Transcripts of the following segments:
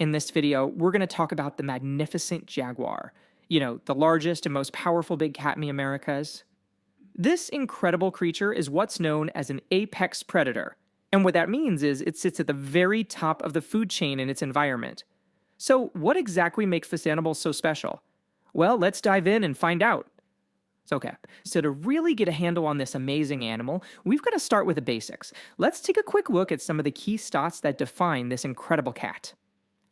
In this video, we're going to talk about the magnificent jaguar. The largest and most powerful big cat in the Americas. This incredible creature is what's known as an apex predator. And what that means is it sits at the very top of the food chain in its environment. So, what exactly makes this animal so special? Well, let's dive in and find out. So to really get a handle on this amazing animal, we've got to start with the basics. Let's take a quick look at some of the key stats that define this incredible cat.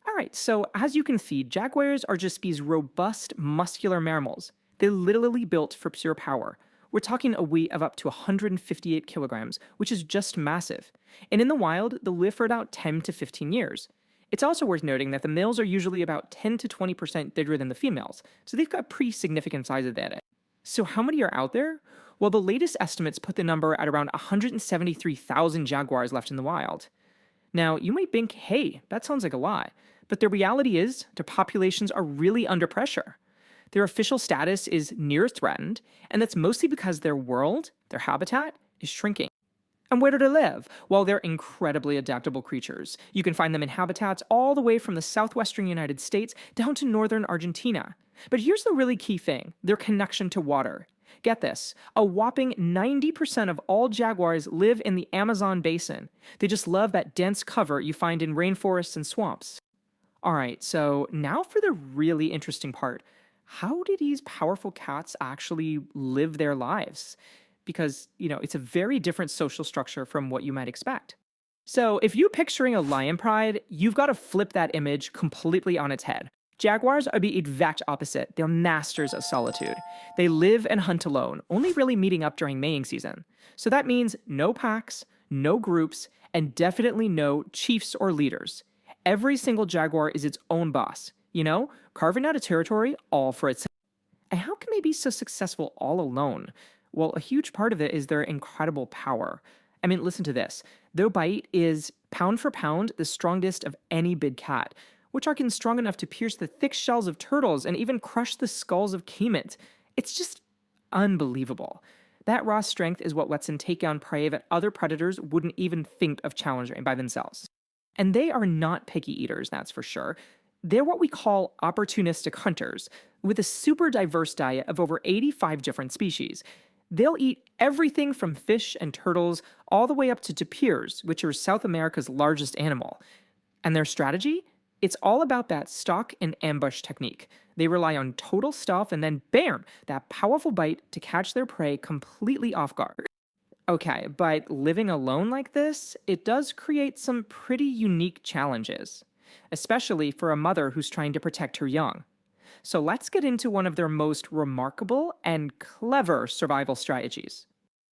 Alright, so as you can see, jaguars are just these robust, muscular mammals. They're literally built for pure power. We're talking a weight of up to 158 kilograms, which is just massive. And in the wild, they'll live for about 10 to 15 years. It's also worth noting that the males are usually about 10 to 20% bigger than the females, so they've got a pretty significant size advantage. So how many are out there? Well, the latest estimates put the number at around 173,000 jaguars left in the wild. Now, you might think, hey, that sounds like a lot. But the reality is, their populations are really under pressure. Their official status is near threatened, and that's mostly because their world, their habitat, is shrinking. And where do they live? Well, they're incredibly adaptable creatures. You can find them in habitats all the way from the southwestern United States down to northern Argentina. But here's the really key thing, their connection to water. Get this, a whopping 90% of all jaguars live in the Amazon basin. They just love that dense cover you find in rainforests and swamps. Alright, so now for the really interesting part. How do these powerful cats actually live their lives? Because, it's a very different social structure from what you might expect. So if you're picturing a lion pride, you've got to flip that image completely on its head. Jaguars are the exact opposite. They're masters of solitude. They live and hunt alone, only really meeting up during mating season. So that means no packs, no groups, and definitely no chiefs or leaders. Every single jaguar is its own boss, carving out a territory all for itself. And how can they be so successful all alone? Well, a huge part of it is their incredible power. I mean, listen to this. Their bite is, pound for pound, the strongest of any big cat, which are strong enough to pierce the thick shells of turtles and even crush the skulls of caimans. It's just unbelievable. That raw strength is what lets them take down prey that other predators wouldn't even think of challenging by themselves. And they are not picky eaters, that's for sure. They're what we call opportunistic hunters, with a super diverse diet of over 85 different species. They'll eat everything from fish and turtles all the way up to tapirs, which are South America's largest animal. And their strategy? It's all about that stalk and ambush technique. They rely on total stealth and then bam, that powerful bite to catch their prey completely off guard. Okay, but living alone like this, it does create some pretty unique challenges, especially for a mother who's trying to protect her young. So let's get into one of their most remarkable and clever survival strategies.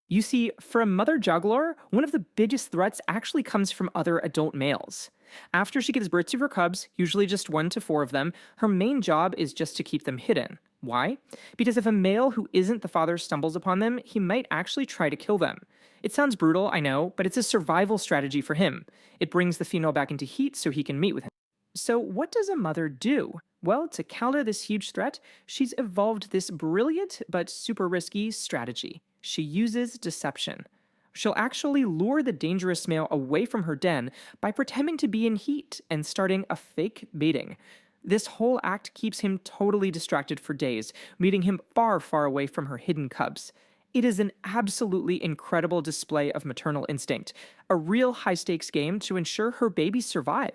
You see, for a mother jaguar, one of the biggest threats actually comes from other adult males. After she gives birth to her cubs, usually just 1 to 4 of them, her main job is just to keep them hidden. Why? Because if a male who isn't the father stumbles upon them, he might actually try to kill them. It sounds brutal, I know, but it's a survival strategy for him. It brings the female back into heat so he can mate with him. So what does a mother do? Well, to counter this huge threat, she's evolved this brilliant but super risky strategy. She uses deception. She'll actually lure the dangerous male away from her den by pretending to be in heat and starting a fake mating. This whole act keeps him totally distracted for days, meeting him far, far away from her hidden cubs. It is an absolutely incredible display of maternal instinct, a real high-stakes game to ensure her babies survive.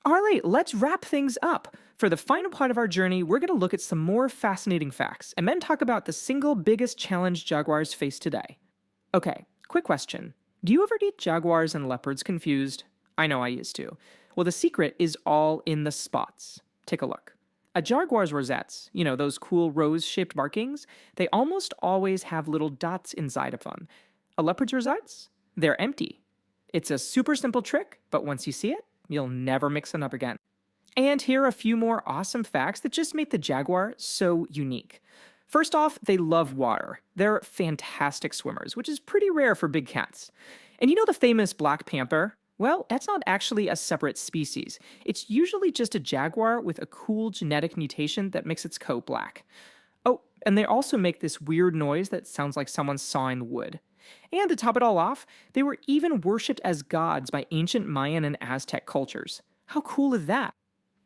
Alright, let's wrap things up. For the final part of our journey, we're going to look at some more fascinating facts, and then talk about the single biggest challenge jaguars face today. Okay, quick question. Do you ever get jaguars and leopards confused? I know I used to. Well, the secret is all in the spots. Take a look. A jaguar's rosettes, those cool rose-shaped markings, they almost always have little dots inside of them. A leopard's rosettes? They're empty. It's a super simple trick, but once you see it, you'll never mix them up again. And here are a few more awesome facts that just make the jaguar so unique. First off, they love water. They're fantastic swimmers, which is pretty rare for big cats. And the famous black panther? Well, that's not actually a separate species. It's usually just a jaguar with a cool genetic mutation that makes its coat black. Oh, and they also make this weird noise that sounds like someone sawing wood. And to top it all off, they were even worshipped as gods by ancient Mayan and Aztec cultures. How cool is that?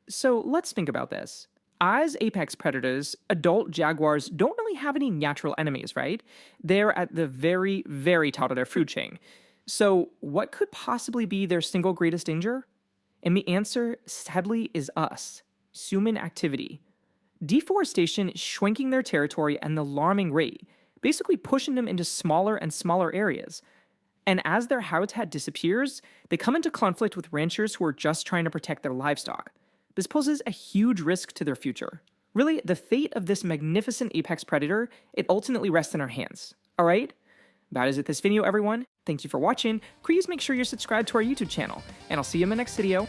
So let's think about this. As apex predators, adult jaguars don't really have any natural enemies, right? They're at the very, very top of their food chain. So, what could possibly be their single greatest danger? And the answer, sadly, is us human activity. Deforestation is shrinking their territory at an alarming rate, basically pushing them into smaller and smaller areas. And as their habitat disappears, they come into conflict with ranchers who are just trying to protect their livestock. This poses a huge risk to their future. Really, the fate of this magnificent apex predator, it ultimately rests in our hands. Alright? That is it this video, everyone. Thank you for watching. Please make sure you're subscribed to our YouTube channel, and I'll see you in the next video.